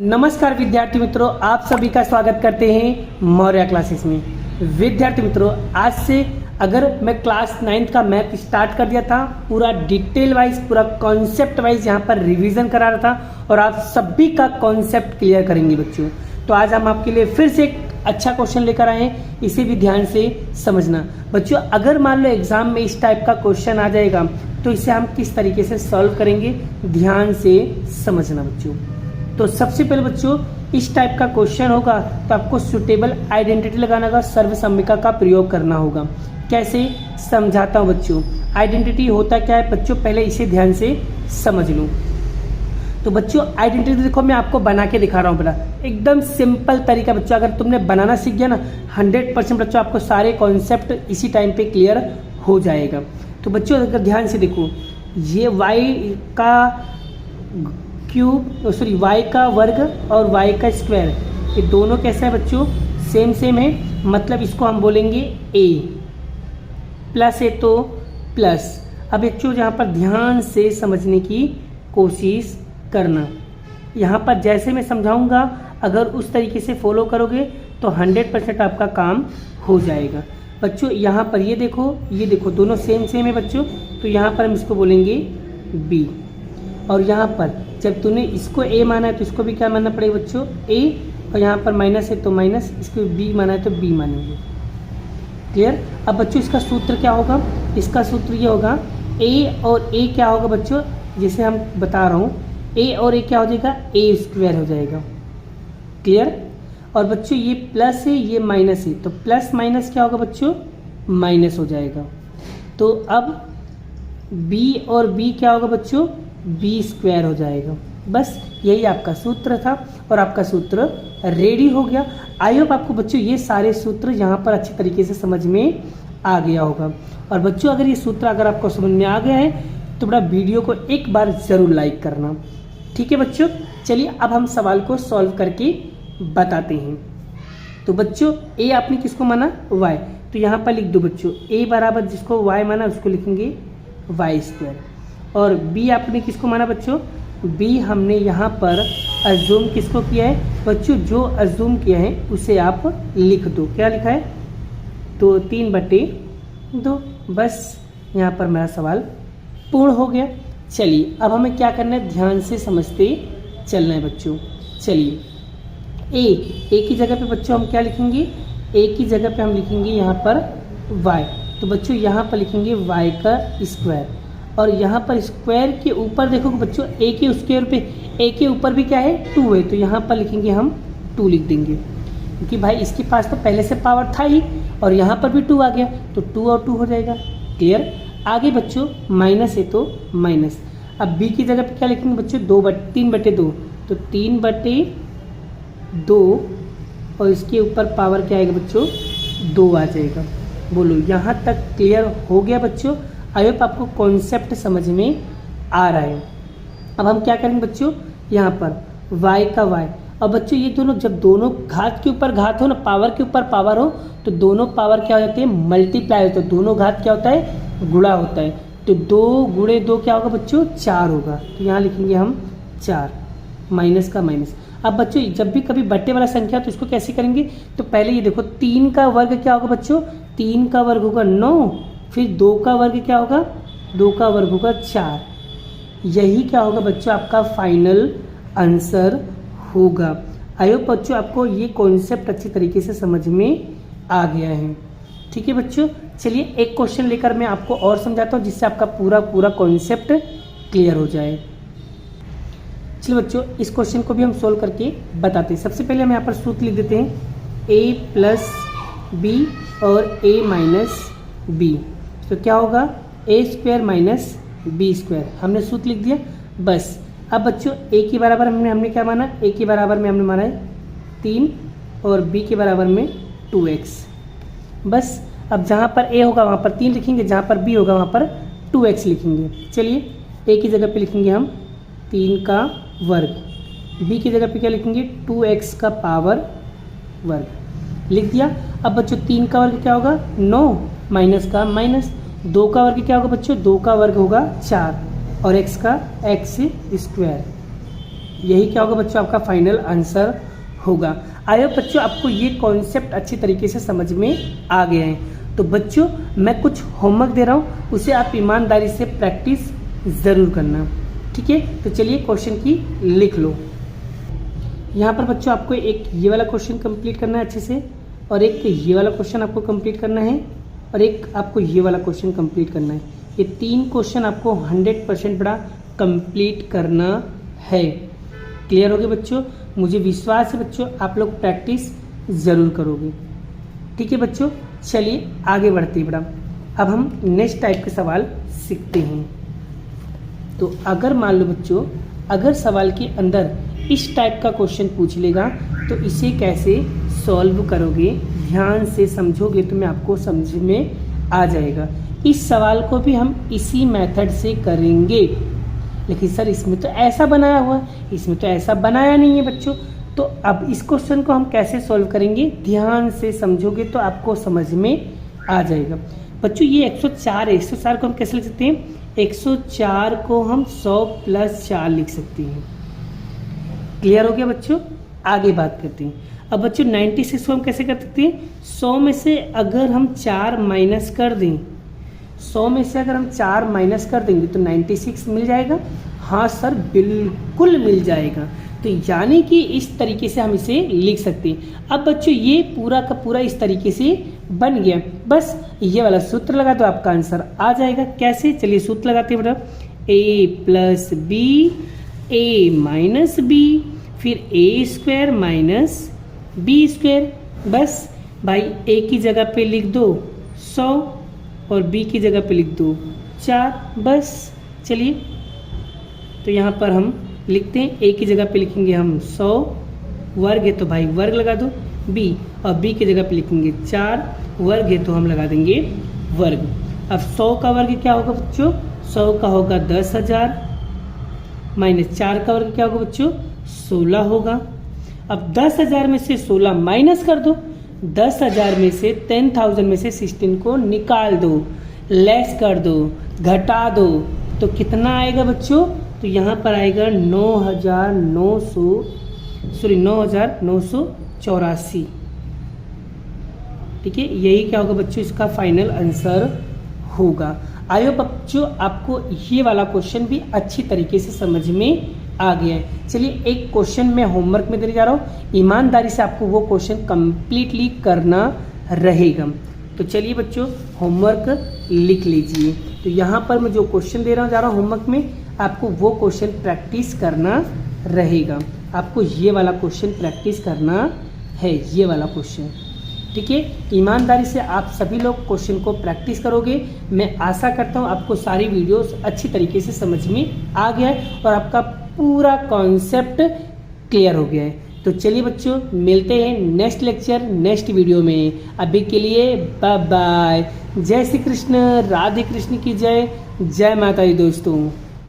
नमस्कार विद्यार्थी मित्रों, आप सभी का स्वागत करते हैं मौर्य क्लासेस में। विद्यार्थी मित्रों, आज से अगर मैं क्लास 9th का मैथ स्टार्ट कर दिया था, पूरा डिटेल वाइज, पूरा कॉन्सेप्ट वाइज यहाँ पर रिवीजन करा रहा था और आप सभी का कॉन्सेप्ट क्लियर करेंगे बच्चों। तो आज हम आपके लिए फिर से एक अच्छा क्वेश्चन लेकर आए हैं, इसे भी ध्यान से समझना बच्चों। अगर मान लो एग्जाम में इस टाइप का क्वेश्चन आ जाएगा तो इसे हम किस तरीके से सॉल्व करेंगे, ध्यान से समझना बच्चों। तो सबसे पहले बच्चों, इस टाइप का क्वेश्चन होगा तो आपको सुटेबल आइडेंटिटी लगाना होगा, सर्वसम्मिका का प्रयोग करना होगा। कैसे समझाता हूँ बच्चों। आइडेंटिटी होता क्या है बच्चों, पहले इसे ध्यान से समझ लो। तो बच्चों आइडेंटिटी देखो, मैं आपको बना के दिखा रहा हूँ बड़ा एकदम सिंपल तरीका बच्चों। अगर तुमने बनाना सीख गया ना, 100% बच्चों आपको सारे कॉन्सेप्ट इसी टाइम पे क्लियर हो जाएगा। तो बच्चों अगर ध्यान से देखो, ये y का क्यूब y का वर्ग और y का स्क्वायर, ये दोनों कैसे है बच्चों, सेम है। मतलब इसको हम बोलेंगे a, प्लस है तो प्लस। अब बच्चों यहाँ पर ध्यान से समझने की कोशिश करना। यहाँ पर जैसे मैं समझाऊंगा, अगर उस तरीके से फॉलो करोगे तो 100% आपका काम हो जाएगा बच्चों। यहाँ पर ये देखो दोनों सेम है बच्चों। तो यहाँ पर हम इसको बोलेंगे b, और यहाँ पर जब तूने इसको a माना है तो इसको भी क्या मानना पड़ेगा बच्चों, a, और यहाँ पर माइनस है तो माइनस, इसको b माना है तो b मानेंगे। क्लियर। अब बच्चों इसका सूत्र क्या होगा, इसका सूत्र ये होगा a और a क्या होगा बच्चों, जैसे हम बता रहा हूँ, a और a क्या हो जाएगा, a स्क्वायर हो जाएगा। क्लियर। और बच्चों ये प्लस है ये माइनस है, तो प्लस माइनस क्या होगा बच्चों, माइनस हो जाएगा। तो अब b और b क्या होगा बच्चों, b स्क्वायर हो जाएगा। बस यही आपका सूत्र था और आपका सूत्र रेडी हो गया। आई होप आपको बच्चों ये सारे सूत्र यहाँ पर अच्छे तरीके से समझ में आ गया होगा। और बच्चों अगर ये सूत्र अगर आपको समझ में आ गया है तो बड़ा वीडियो को एक बार ज़रूर लाइक करना, ठीक है बच्चों। चलिए अब हम सवाल को सॉल्व करके बताते हैं। तो बच्चों a आपने किसको माना, y, तो यहाँ पर लिख दो बच्चों a बराबर जिसको y माना उसको लिखेंगे y स्क्वायर। और b आपने किसको माना बच्चों, b हमने यहाँ पर अज्यूम किसको किया है बच्चों, जो अज्यूम किया है उसे आप लिख दो। क्या लिखा है, तो 3/2। बस यहाँ पर मेरा सवाल पूर्ण हो गया। चलिए अब हमें क्या करना है, ध्यान से समझते चलना है बच्चों। चलिए a की जगह पे बच्चों हम क्या लिखेंगे, a की जगह पे हम लिखेंगे यहाँ पर y। तो बच्चों यहाँ पर लिखेंगे y का स्क्वायर, और यहाँ पर स्क्वायर के ऊपर देखो बच्चों a के स्क्वायर पे a के ऊपर भी क्या है, 2 है, तो यहाँ पर लिखेंगे हम 2 लिख देंगे, क्योंकि भाई इसके पास तो पहले से पावर था ही और यहाँ पर भी 2 आ गया, तो 2 और 2 हो जाएगा। क्लियर। आगे बच्चों माइनस है तो माइनस। अब b की जगह पे क्या लिखेंगे बच्चों, 3/2, तो 3/2 और इसके ऊपर पावर क्या आएगा बच्चों, 2 आ जाएगा। बोलो यहाँ तक क्लियर हो गया बच्चों। आई होप आपको कॉन्सेप्ट समझ में आ रहा है। अब हम क्या करेंगे बच्चों, यहाँ पर y का y, और बच्चों ये दोनों जब दोनों घात के ऊपर घात हो ना, पावर के ऊपर पावर हो, तो दोनों पावर क्या हो जाते हैं, मल्टीप्लाई होते हैं। दोनों घात क्या होता है, गुणा होता है। तो 2 गुणे 2 क्या होगा बच्चों, 4 होगा। तो यहाँ लिखेंगे हम 4, माइनस का माइनस। अब बच्चों जब भी कभी बट्टे वाला संख्या तो इसको कैसे करेंगे, तो पहले ये देखो 3 का वर्ग क्या होगा बच्चों, 3 का वर्ग होगा 9, फिर 2 का वर्ग क्या होगा, 2 का वर्ग होगा 4। यही क्या होगा बच्चों, आपका फाइनल आंसर होगा। आई होप बच्चों आपको ये कॉन्सेप्ट अच्छी तरीके से समझ में आ गया है, ठीक है बच्चों। चलिए एक क्वेश्चन लेकर मैं आपको और समझाता हूँ, जिससे आपका पूरा कॉन्सेप्ट क्लियर हो जाए। चलिए बच्चों इस क्वेश्चन को भी हम सोल्व करके बताते हैं। सबसे पहले हम यहाँ पर सूत्र लिख देते हैं a प्लस b और a माइनस b। तो क्या होगा, a square minus b square, हमने सूत्र लिख दिया। बस अब बच्चों a के बराबर हमने क्या माना, a के बराबर में हमने माना है 3 और b के बराबर में 2x। बस अब जहाँ पर a होगा वहाँ पर 3 लिखेंगे, जहाँ पर b होगा वहाँ पर 2x लिखेंगे। चलिए a की जगह पे लिखेंगे हम 3 का वर्ग, b की जगह पे क्या लिखेंगे, 2x का पावर वर्ग, लिख दिया। अब बच्चों 3 का वर्ग क्या होगा, 9, माइनस का माइनस। 2 का वर्ग क्या होगा बच्चों, 2 का वर्ग होगा 4, और x का x स्क्वायर। यही क्या होगा बच्चों, आपका फाइनल आंसर होगा। आई होप बच्चों आपको ये कॉन्सेप्ट अच्छी तरीके से समझ में आ गया है। तो बच्चों मैं कुछ होमवर्क दे रहा हूँ, उसे आप ईमानदारी से प्रैक्टिस ज़रूर करना, ठीक है। तो चलिए क्वेश्चन की लिख लो। यहाँ पर बच्चों आपको एक ये वाला क्वेश्चन कंप्लीट करना है अच्छे से, और एक ये वाला क्वेश्चन आपको कंप्लीट करना है, और एक आपको ये वाला क्वेश्चन कंप्लीट करना है। ये 3 क्वेश्चन आपको 100% बड़ा कंप्लीट करना है। क्लियर हो गया बच्चों? मुझे विश्वास है बच्चों आप लोग प्रैक्टिस ज़रूर करोगे, ठीक है बच्चों। चलिए आगे बढ़ते हैं बड़ा। अब हम नेक्स्ट टाइप के सवाल सीखते हैं। तो अगर मान लो बच्चों, अगर सवाल के अंदर इस टाइप का क्वेश्चन पूछ लेगा तो इसे कैसे सॉल्व करोगे, ध्यान से समझोगे तो मैं आपको समझ में आ जाएगा। इस सवाल को भी हम इसी मेथड से करेंगे, लेकिन सर इसमें तो ऐसा बनाया हुआ है, इसमें तो ऐसा बनाया नहीं है बच्चों। तो अब इस क्वेश्चन को हम कैसे सॉल्व करेंगे, ध्यान से समझोगे तो आपको समझ में आ जाएगा। बच्चों ये 104 है, 104 को हम कैसे लिख सकते हैं, 104 को हम 100 + 4 लिख सकते हैं। क्लियर हो गया बच्चों? आगे बात करते हैं। अब बच्चों 96 को हम कैसे कर सकते हैं, 100 में से अगर हम 4 माइनस कर दें, 100 में से अगर हम 4 माइनस कर देंगे तो 96 मिल जाएगा। हाँ सर बिल्कुल मिल जाएगा। तो यानी कि इस तरीके से हम इसे लिख सकते हैं। अब बच्चों ये पूरा का पूरा इस तरीके से बन गया, बस ये वाला सूत्र लगा तो आपका आंसर आ जाएगा। कैसे, चलिए सूत्र लगाते हैं बेटा, a + b a - b फिर a² - b²। बस भाई a की जगह पे लिख दो 100 और b की जगह पे लिख दो 4, बस। चलिए तो यहाँ पर हम लिखते हैं, a की जगह पे लिखेंगे हम 100, वर्ग है तो भाई वर्ग लगा दो, b और b की जगह पे लिखेंगे 4, वर्ग है तो हम लगा देंगे वर्ग। अब 100 का वर्ग क्या होगा बच्चों, 100 का होगा 10,000 - 4 का वर्ग क्या होगा बच्चों, 16 होगा। अब 10,000 में से 16 माइनस कर दो, 10,000 में से 10,000 में से 16 को निकाल दो, लेस कर दो, घटा दो, तो कितना आएगा बच्चों, तो यहाँ पर आएगा 9,984। ठीक है, यही क्या होगा बच्चों, इसका फाइनल आंसर होगा। आई होप बच्चों आपको ये वाला क्वेश्चन भी अच्छी तरीके से समझ में आ गया है। चलिए एक क्वेश्चन मैं होमवर्क में देने जा रहा हूँ, ईमानदारी से आपको वो क्वेश्चन कंप्लीटली करना रहेगा। तो चलिए बच्चों होमवर्क लिख लीजिए। तो यहाँ पर मैं जो क्वेश्चन दे रहा हूँ जा रहा हूँ होमवर्क में, आपको वो क्वेश्चन प्रैक्टिस करना रहेगा। आपको ये वाला क्वेश्चन प्रैक्टिस करना है, ये वाला क्वेश्चन, ठीक है। ईमानदारी से आप सभी लोग क्वेश्चन को प्रैक्टिस करोगे। मैं आशा करता हूँ आपको सारी वीडियोस अच्छी तरीके से समझ में आ गया है और आपका पूरा कॉन्सेप्ट क्लियर हो गया है। तो चलिए बच्चों मिलते हैं नेक्स्ट लेक्चर नेक्स्ट वीडियो में। अभी के लिए बाय बाय। जय श्री कृष्ण, राधे कृष्ण की जय, जय माता दी दोस्तों।